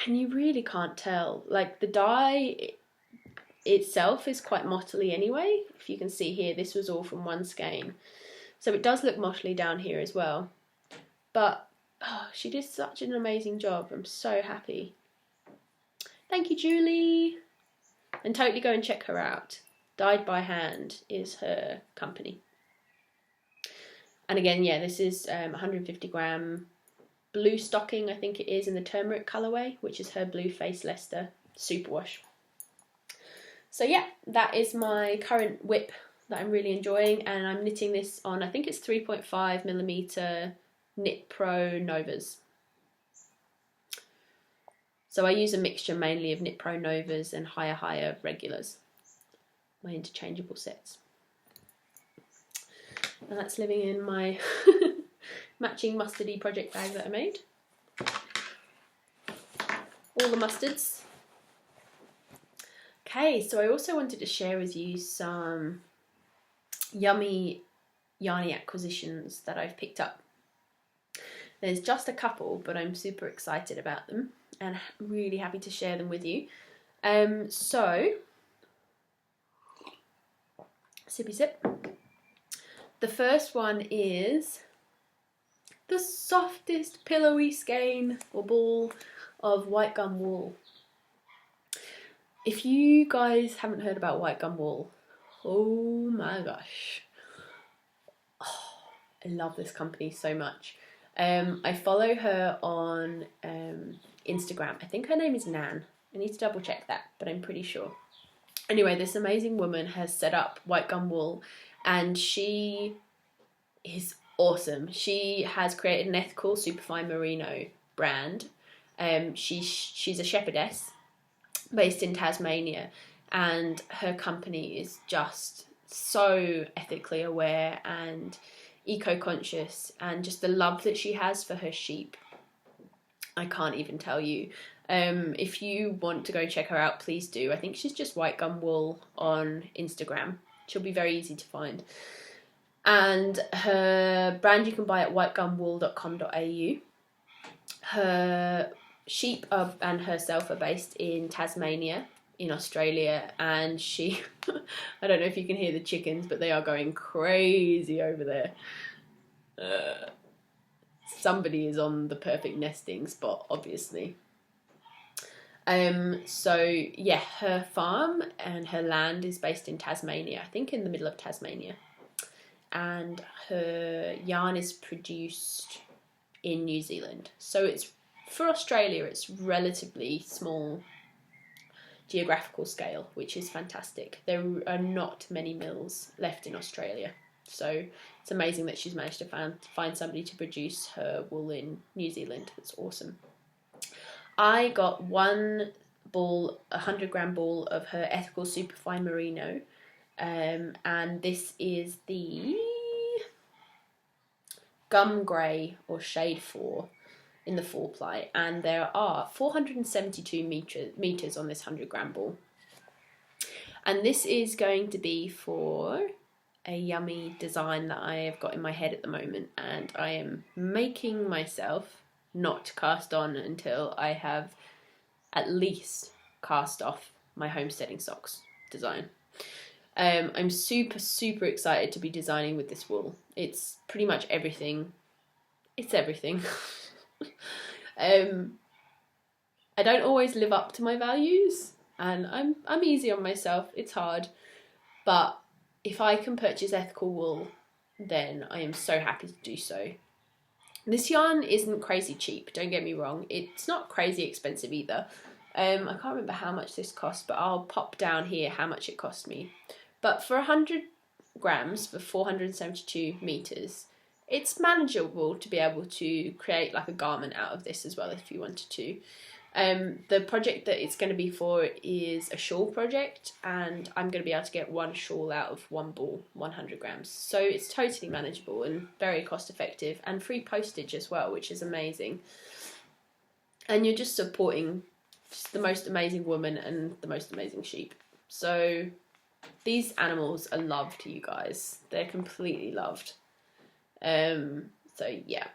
and you really can't tell. Like, the dye itself is quite mottly anyway. If you can see here, this was all from one skein, so it does look mottly down here as well. But she did such an amazing job. I'm so happy. Thank you, Julie. And totally go and check her out. Dyed by Hand is her company. And again, yeah, this is 150 gram blue stocking, I think it is, in the turmeric colourway, which is her blue Face Leicester superwash. So yeah, that is my current whip that I'm really enjoying, and I'm knitting this on, I think it's 3.5mm Knit Pro Novas. So I use a mixture mainly of Knit Pro Novas and higher regulars, my interchangeable sets. And that's living in my matching mustardy project bag that I made. All the mustards. Okay, so I also wanted to share with you some yummy yarny acquisitions that I've picked up. There's just a couple, but I'm super excited about them and really happy to share them with you. So, sippy sip. The first one is the softest pillowy skein or ball of white gum wool. If you guys haven't heard about white gum wool, oh my gosh. Oh, I love this company so much. I follow her on Instagram. I think her name is Nan. I need to double check that, but I'm pretty sure. Anyway, this amazing woman has set up white gum wool, and she is awesome. She has created an ethical superfine merino brand. She's a shepherdess based in Tasmania, and her company is just so ethically aware and eco-conscious, and just the love that she has for her sheep, I can't even tell you. If you want to go check her out, please do. I think she's just white gum wool on Instagram. She'll be very easy to find. And her brand you can buy at whitegumwool.com.au. Her sheep and herself are based in Tasmania, in Australia, and she, I don't know if you can hear the chickens, but they are going crazy over there. Somebody is on the perfect nesting spot, obviously. So yeah, her farm and her land is based in Tasmania, I think in the middle of Tasmania. And her yarn is produced in New Zealand. So it's, for Australia, it's relatively small geographical scale, which is fantastic. There are not many mills left in Australia. So it's amazing that she's managed to find somebody to produce her wool in New Zealand. It's awesome. I got one ball, 100 gram ball of her ethical superfine merino. And this is the gum grey or shade 4 in the 4 ply, and there are 472 meters on this 100 gram ball. And this is going to be for a yummy design that I have got in my head at the moment, and I am making myself not cast on until I have at least cast off my homesteading socks design. I'm super excited to be designing with this wool. It's pretty much everything. It's everything. I don't always live up to my values, and I'm easy on myself. It's hard, but if I can purchase ethical wool, then I am so happy to do so. This yarn isn't crazy cheap, don't get me wrong. It's not crazy expensive either. I can't remember how much this cost, but I'll pop down here how much it cost me. But for 100 grams for 472 meters, it's manageable to be able to create like a garment out of this as well if you wanted to. The project that it's going to be for is a shawl project, and I'm going to be able to get one shawl out of one ball, 100 grams. So it's totally manageable and very cost effective, and free postage as well, which is amazing. And you're just supporting just the most amazing woman and the most amazing sheep. So these animals are loved, you guys. They're completely loved. So yeah.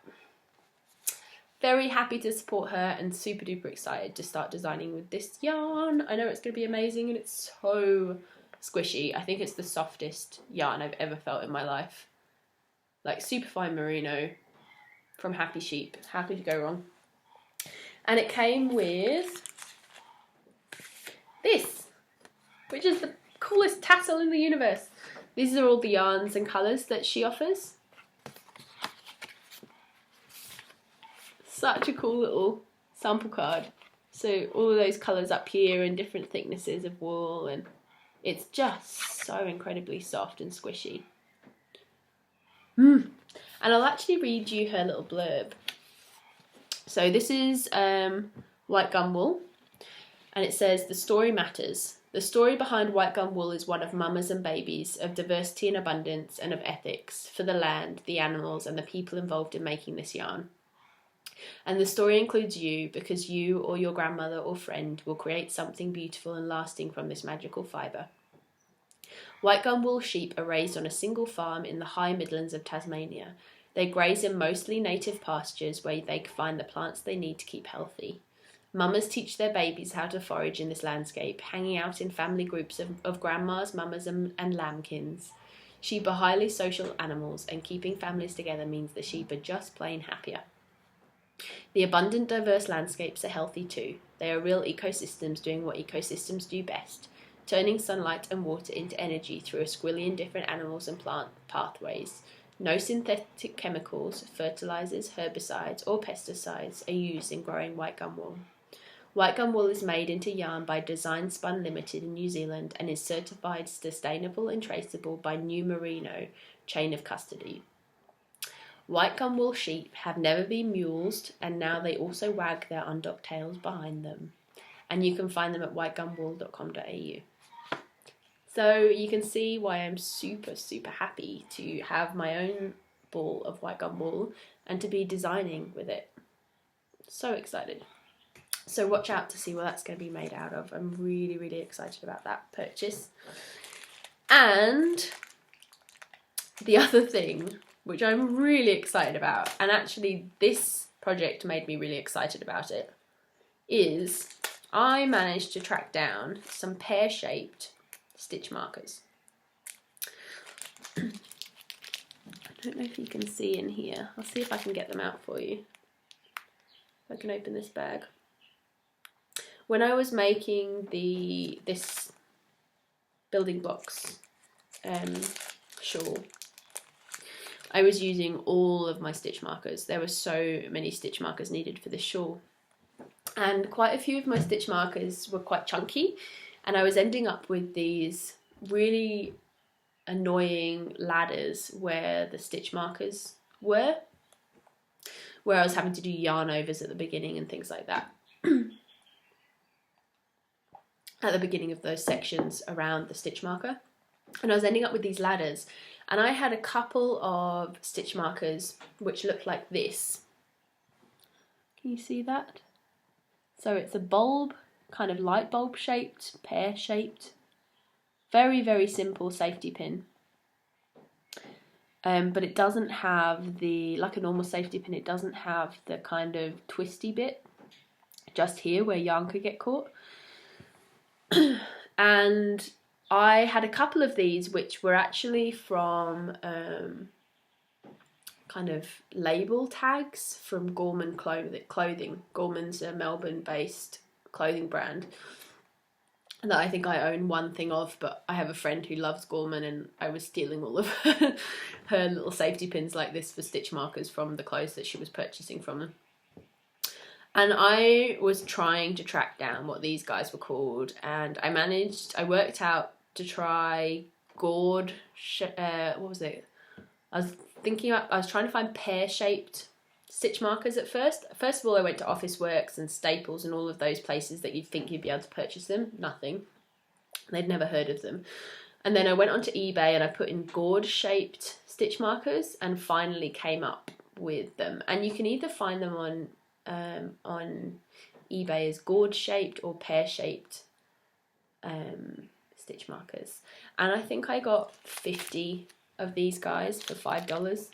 Very happy to support her and super duper excited to start designing with this yarn. I know it's going to be amazing, and it's so squishy. I think it's the softest yarn I've ever felt in my life. Like super fine merino from Happy Sheep. How could you go wrong? And it came with this, which is the coolest tassel in the universe. These are all the yarns and colours that she offers. Such a cool little sample card. So all of those colours up here and different thicknesses of wool, and it's just so incredibly soft and squishy. And I'll actually read you her little blurb. So this is white gum wool, and it says, "The story matters. The story behind white gum wool is one of mamas and babies, of diversity and abundance, and of ethics for the land, the animals, and the people involved in making this yarn. And the story includes you, because you or your grandmother or friend will create something beautiful and lasting from this magical fibre. White gum wool sheep are raised on a single farm in the high Midlands of Tasmania. They graze in mostly native pastures where they find the plants they need to keep healthy. Mamas teach their babies how to forage in this landscape, hanging out in family groups of grandmas, mamas and lambkins. Sheep are highly social animals, and keeping families together means the sheep are just plain happier. The abundant, diverse landscapes are healthy too. They are real ecosystems doing what ecosystems do best, turning sunlight and water into energy through a squillion different animals and plant pathways. No synthetic chemicals, fertilizers, herbicides, or pesticides are used in growing white gum wool. White gum wool is made into yarn by Design Spun Limited in New Zealand and is certified sustainable and traceable by New Merino Chain of Custody. White gum wool sheep have never been mulesed, and now they also wag their undocked tails behind them. And you can find them at whitegumwool.com.au. So you can see why I'm super, super happy to have my own ball of white gum wool and to be designing with it. So excited. So watch out to see what that's going to be made out of. I'm really, really excited about that purchase. And the other thing, which I'm really excited about, and actually this project made me really excited about it, is I managed to track down some pear-shaped stitch markers. I don't know if you can see in here. I'll see if I can get them out for you. If I can open this bag. When I was making this building blocks shawl, I was using all of my stitch markers. There were so many stitch markers needed for this shawl. And quite a few of my stitch markers were quite chunky, and I was ending up with these really annoying ladders where the stitch markers were, where I was having to do yarn overs at the beginning and things like that. At the beginning of those sections around the stitch marker. And I was ending up with these ladders. And I had a couple of stitch markers which looked like this. Can you see that? So it's a bulb, kind of light bulb shaped, pear shaped. Very, very simple safety pin. But it doesn't have the, like a normal safety pin, it doesn't have the kind of twisty bit just here where yarn could get caught. And I had a couple of these which were actually from kind of label tags from Gorman Clothing. Gorman's a Melbourne-based clothing brand that I think I own one thing of, but I have a friend who loves Gorman, and I was stealing all of her little safety pins like this for stitch markers from the clothes that she was purchasing from them. And I was trying to track down what these guys were called, and I worked out to try gourd, what was it? I was I was trying to find pear-shaped stitch markers at first. First of all, I went to Officeworks and Staples and all of those places that you'd think you'd be able to purchase them. Nothing. They'd never heard of them. And then I went onto eBay and I put in gourd-shaped stitch markers and finally came up with them. And you can either find them on eBay as gourd-shaped or pear-shaped stitch markers. And I think I got 50 of these guys for $5.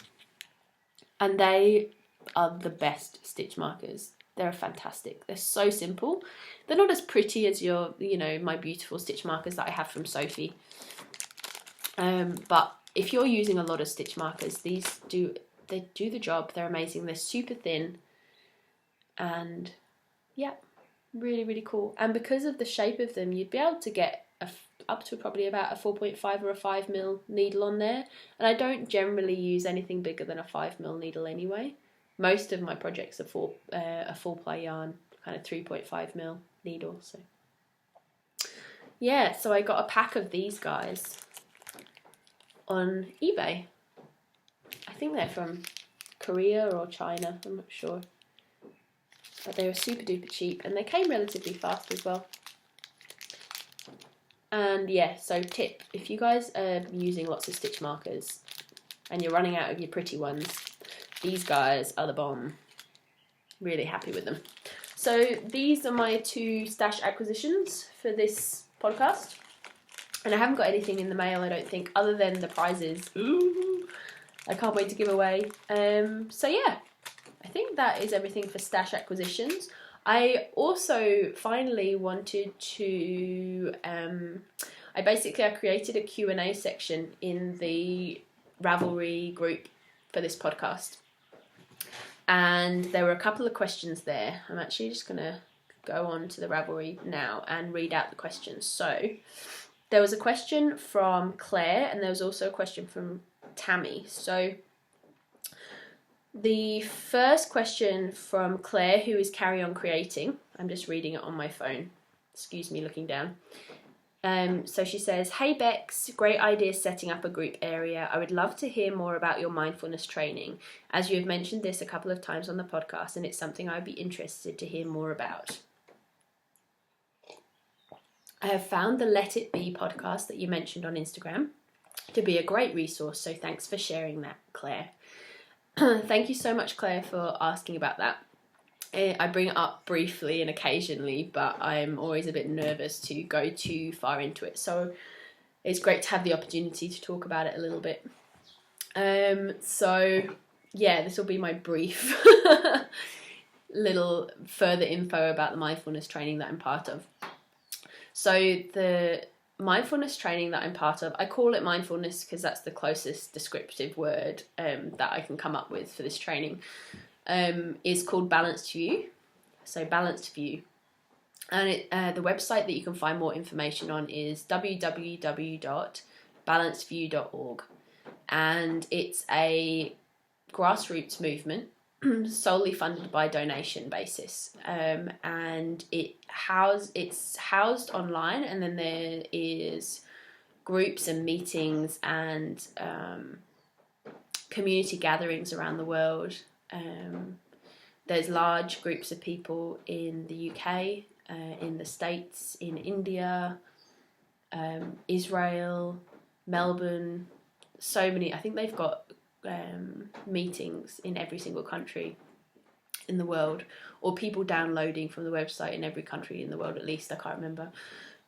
And they are the best stitch markers. They're fantastic. They're so simple. They're not as pretty as my beautiful stitch markers that I have from Sophie. But if you're using a lot of stitch markers, they do the job. They're amazing. They're super thin. And yeah, really, really cool. And because of the shape of them, you'd be able to get up to probably about a 4.5 or a 5mm needle on there. And I don't generally use anything bigger than a 5mm needle anyway. Most of my projects are a 4-ply yarn, kind of 3.5mm needle. So yeah, so I got a pack of these guys on eBay. I think they're from Korea or China, I'm not sure. But they were super duper cheap and they came relatively fast as well. And yeah, so tip, if you guys are using lots of stitch markers and you're running out of your pretty ones, these guys are the bomb. Really happy with them. So these are my 2 stash acquisitions for this podcast. And I haven't got anything in the mail, I don't think, other than the prizes. Ooh, I can't wait to give away. So yeah, I think that is everything for stash acquisitions. I also finally wanted to, I created a Q&A section in the Ravelry group for this podcast. And there were a couple of questions there. I'm actually just going to go on to the Ravelry now and read out the questions. So there was a question from Claire and there was also a question from Tammy. So the first question from Claire, who is Carry On Creating, I'm just reading it on my phone, excuse me looking down. So she says, "Hey Bex, great idea setting up a group area. I would love to hear more about your mindfulness training, as you have mentioned this a couple of times on the podcast and it's something I'd be interested to hear more about. I have found the Let It Be podcast that you mentioned on Instagram to be a great resource, so thanks for sharing that, Claire." Thank you so much, Claire, for asking about that. I bring it up briefly and occasionally, but I'm always a bit nervous to go too far into it. So it's great to have the opportunity to talk about it a little bit. So yeah, this will be my brief little further info about the mindfulness training that I'm part of. So the mindfulness training that I'm part of, I call it mindfulness because that's the closest descriptive word that I can come up with for this training, is called Balanced View. So Balanced View. And the website that you can find more information on is www.balancedview.org. And it's a grassroots movement solely funded by donation basis, and it's housed online, and then there is groups and meetings and community gatherings around the world. There's large groups of people in the UK, in the States, in India, Israel, Melbourne, so many. I think they've got meetings in every single country in the world, or people downloading from the website in every country in the world at least, I can't remember.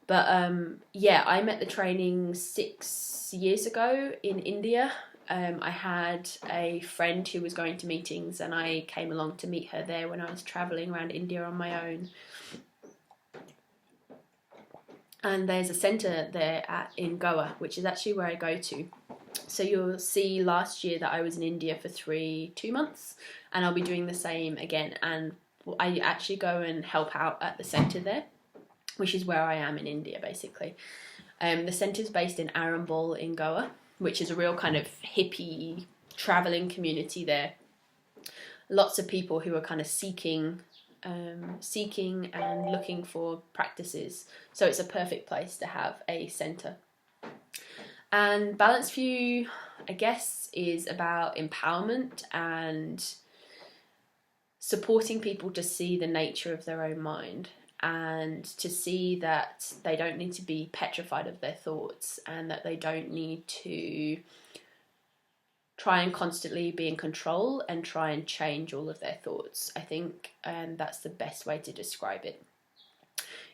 But yeah, I met the training 6 years ago in India. I had a friend who was going to meetings and I came along to meet her there when I was travelling around India on my own. And there's a centre there in Goa, which is actually where I go to. So you'll see last year that I was in India for 2 months, and I'll be doing the same again. And I actually go and help out at the centre there, which is where I am in India, basically. The centre's based in Arambol in Goa, which is a real kind of hippie travelling community there. Lots of people who are kind of seeking and looking for practices. So it's a perfect place to have a centre. And Balanced View I guess, is about empowerment and supporting people to see the nature of their own mind, and to see that they don't need to be petrified of their thoughts, and that they don't need to try and constantly be in control and try and change all of their thoughts. I think that's the best way to describe it.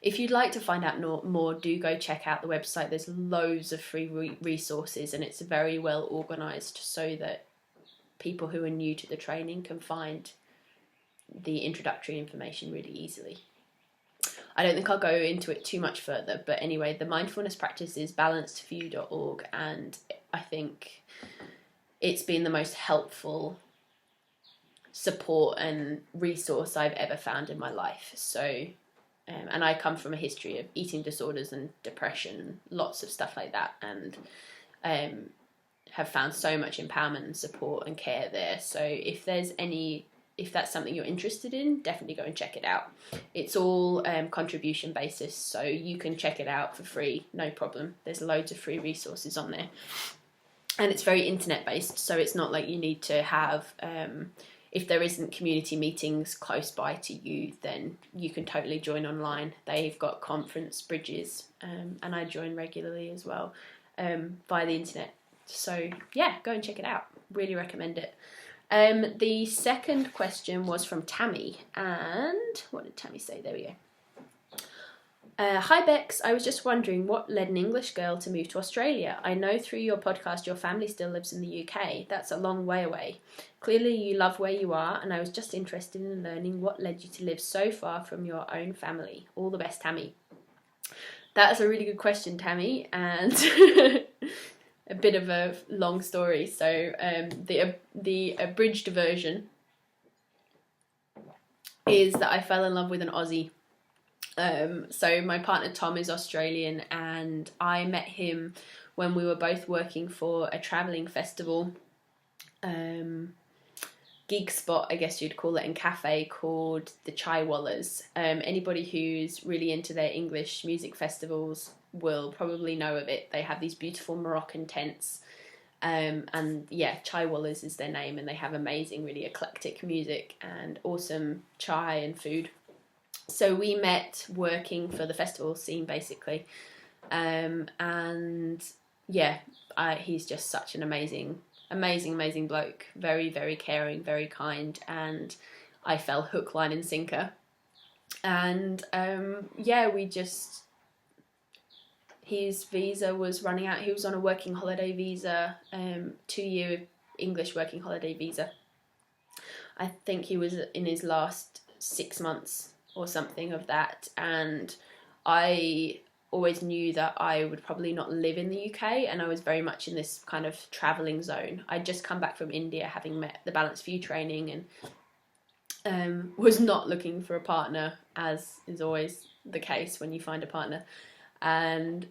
If you'd like to find out more, do go check out the website. There's loads of free resources, and it's very well organised so that people who are new to the training can find the introductory information really easily. I don't think I'll go into it too much further, but anyway, the mindfulness practice is balancedforyou.org, and I think it's been the most helpful support and resource I've ever found in my life. So, and I come from a history of eating disorders and depression, lots of stuff like that, and have found so much empowerment and support and care there. So if that's something you're interested in, definitely go and check it out. It's all contribution basis, so you can check it out for free, no problem. There's loads of free resources on there. And it's very internet based, so it's not like you need to have, if there isn't community meetings close by to you, then you can totally join online. They've got conference bridges, and I join regularly as well via the internet. So yeah, go and check it out. Really recommend it. The second question was from Tammy, and what did Tammy say? There we go. Hi Bex, I was just wondering what led an English girl to move to Australia. I know through your podcast your family still lives in the UK. That's a long way away. Clearly you love where you are, and I was just interested in learning what led you to live so far from your own family. All the best, Tammy. That's a really good question, Tammy, and a bit of a long story. So the abridged version is that I fell in love with an Aussie. So my partner Tom is Australian, and I met him when we were both working for a travelling festival, gig spot, I guess you'd call it, and cafe called the Chai Wallahs. Anybody who's really into their English music festivals will probably know of it. They have these beautiful Moroccan tents, and yeah, Chai Wallahs is their name, and they have amazing, really eclectic music and awesome chai and food. So we met working for the festival scene, basically, and yeah, he's just such an amazing bloke. Very, very caring, very kind, and I fell hook, line and sinker. And yeah, his visa was running out. He was on a working holiday visa, 2-year English working holiday visa. I think he was in his last 6 months or something of that, and I always knew that I would probably not live in the UK, and I was very much in this kind of travelling zone. I'd just come back from India, having met the Balanced View training, and was not looking for a partner, as is always the case when you find a partner. And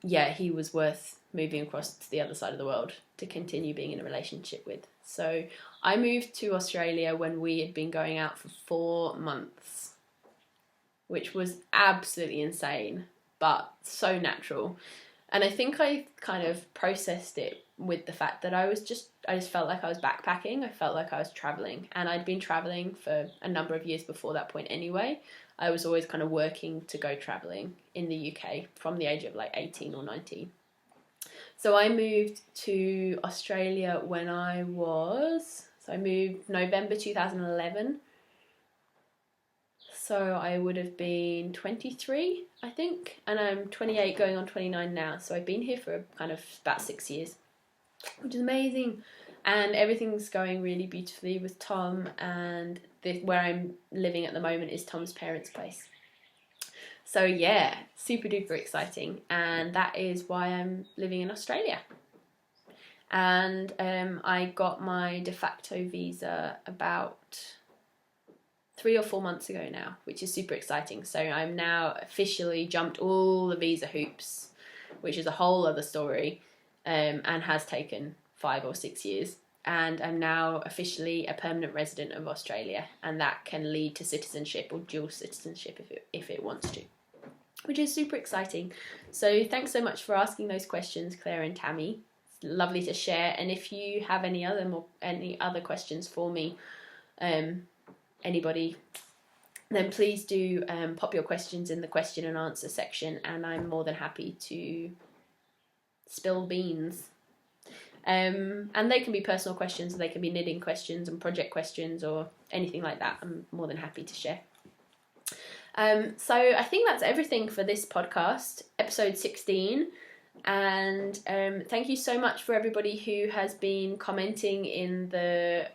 yeah, he was worth moving across to the other side of the world to continue being in a relationship with. So I moved to Australia when we had been going out for 4 months, which was absolutely insane, but so natural. And I think I kind of processed it with the fact that I just felt like I was backpacking. I felt like I was traveling, and I'd been traveling for a number of years before that point anyway. I was always kind of working to go traveling in the UK from the age of like 18 or 19. So I moved to Australia when I moved November 2011. So I would have been 23, I think, and I'm 28 going on 29 now. So I've been here for kind of about 6 years, which is amazing. And everything's going really beautifully with Tom, and where I'm living at the moment is Tom's parents' place. So yeah, super duper exciting, and that is why I'm living in Australia. And I got my de facto visa about 3 or 4 months ago now, which is super exciting. So I'm now officially jumped all the visa hoops, which is a whole other story, and has taken 5 or 6 years. And I'm now officially a permanent resident of Australia, and that can lead to citizenship or dual citizenship if it wants to, which is super exciting. So thanks so much for asking those questions, Claire and Tammy. lovely to share. And if you have any other questions for me, anybody, then please do pop your questions in the question and answer section, and I'm more than happy to spill beans. And they can be personal questions, they can be knitting questions and project questions or anything like that. I'm more than happy to share. So I think that's everything for this podcast, episode 16. And thank you so much for everybody who has been commenting in the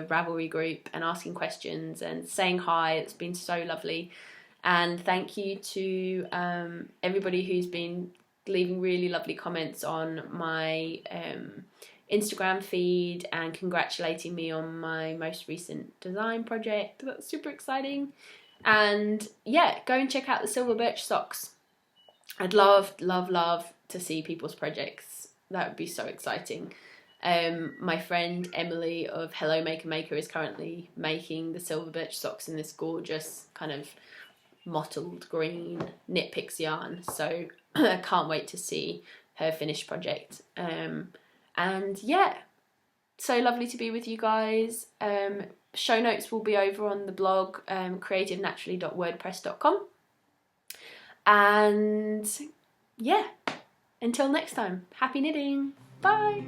Ravelry group and asking questions and saying hi. It's been so lovely. And thank you to everybody who's been leaving really lovely comments on my Instagram feed and congratulating me on my most recent design project. That's super exciting. And yeah, go and check out the Silver Birch socks. I'd love to see people's projects. That would be so exciting. My friend Emily of Hello Maker Maker is currently making the Silver Birch socks in this gorgeous kind of mottled green knit pix yarn. So I can't wait to see her finished project. And yeah, so lovely to be with you guys. Show notes will be over on the blog, creativenaturally.wordpress.com. And yeah, until next time, happy knitting. Bye.